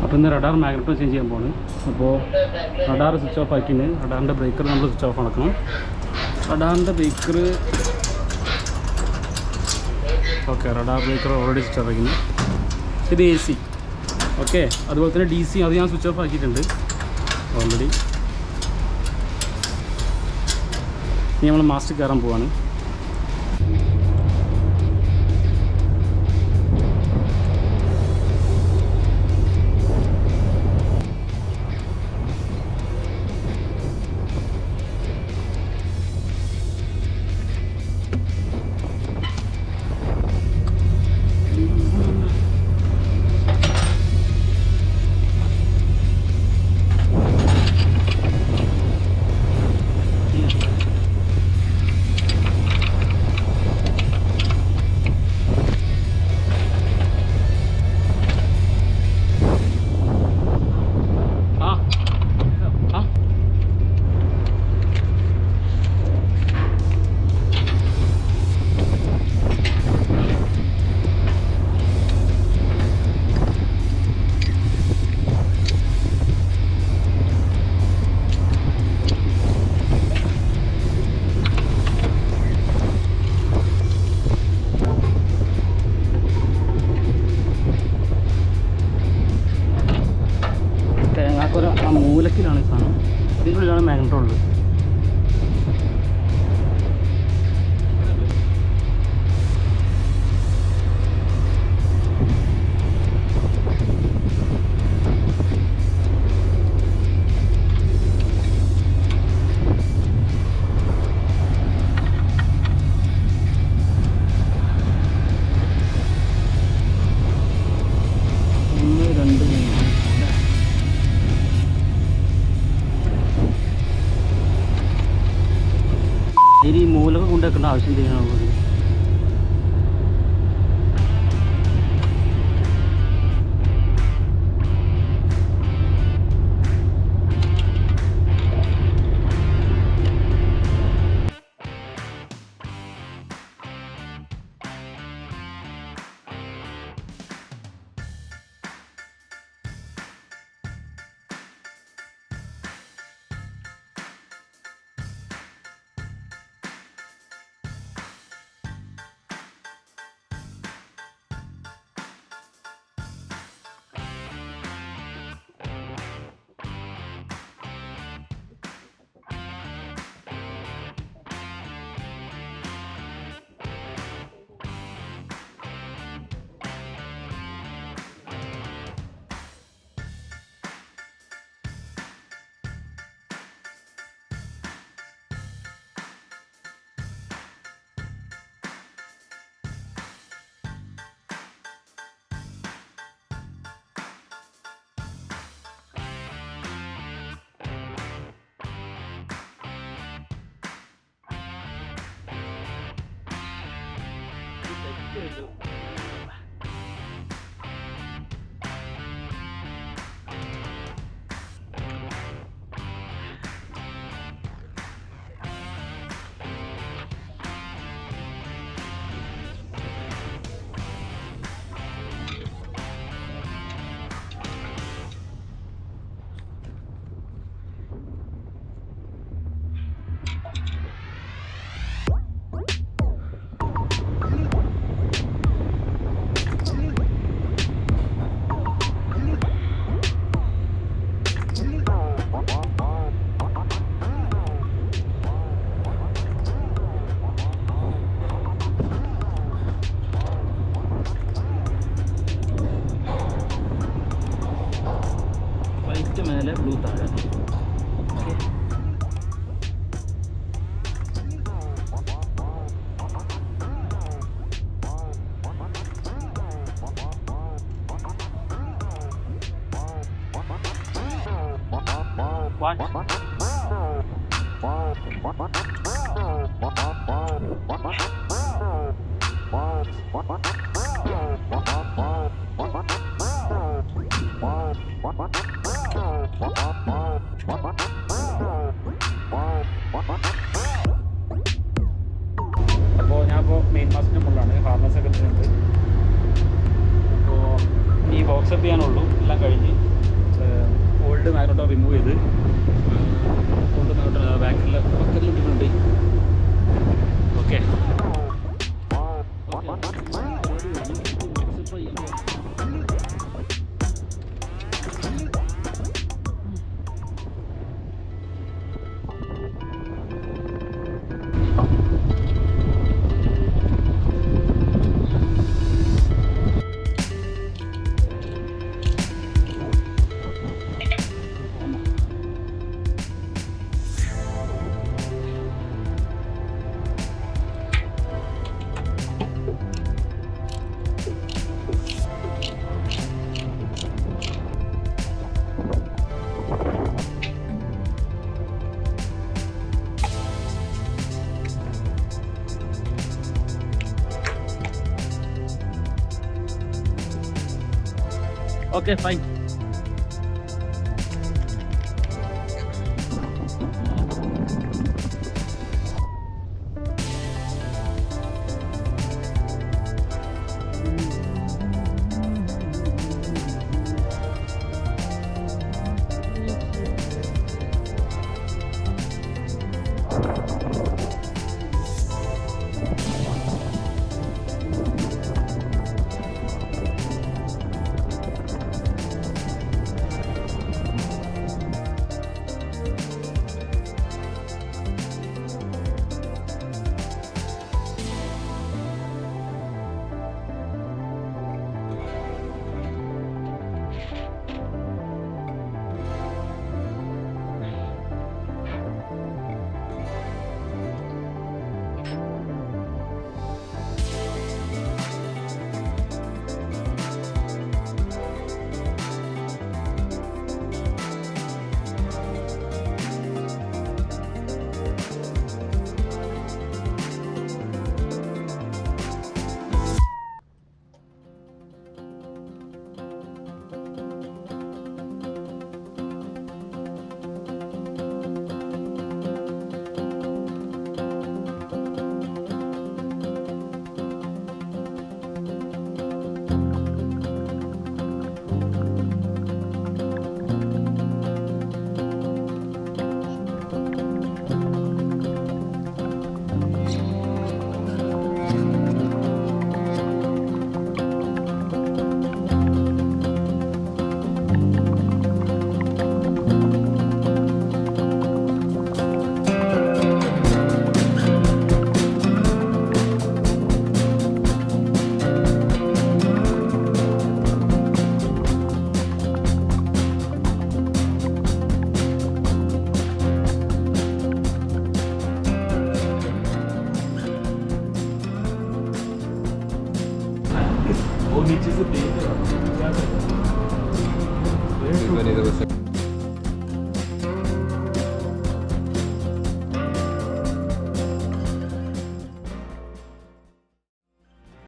അപ്പോൾ ഇന്ന് radar magneton change ചെയ്യാൻ പോകുന്നത്. അപ്പോൾ റഡാർ സ്വിച്ച് ഓഫ് ആക്കിന്. റഡാറിൻ്റെ ബ്രേക്കർ നമ്മൾ സ്വിച്ച് ഓഫ് ആക്കണം. റഡാറിൻ്റെ breaker okay, radar breaker already switch off ആക്കിന്. ഇത് AC. ഓക്കെ, അതുപോലെ തന്നെ DC അത് ഞാൻ സ്വിച്ച് ഓഫ് ആക്കിയിട്ടുണ്ട് ഓൾറെഡി. ഇനി നമ്മൾ മാസ്റ്റ് കയറാൻ പോവാണ്. മൂലക്കിലാണ് സാധനം. ഇതിനുള്ളിലാണ് മാഗ്നറ്റോൺ ഉള്ളത്. ഇനി മൂലക കൊണ്ടുവെക്കേണ്ട ആവശ്യം ചെയ്യണോ? മേലെ ബ്ലൂ താഴെ. അപ്പോൾ ഞാനിപ്പോൾ മെയിൻ മാസ്റ്റിൻ്റെ മുകളിലാണ്, ഹാർനസ് ഒക്കെ ഉണ്ട്. അപ്പോൾ ഇനി ബോക്സ് അപ്പ് ചെയ്യാനുള്ളൂ, എല്ലാം കഴിഞ്ഞ്. ബോൾട്ട് മാഗ്നറ്റോൺ റിമൂവ് ചെയ്ത് കൊണ്ട് ബാക്കിൽ ബക്കറ്റിൽ ഇട്ടിട്ടുണ്ട്. Okay Okay, fine. नीचे से देख रहा हूँ क्या कर रहा हूँ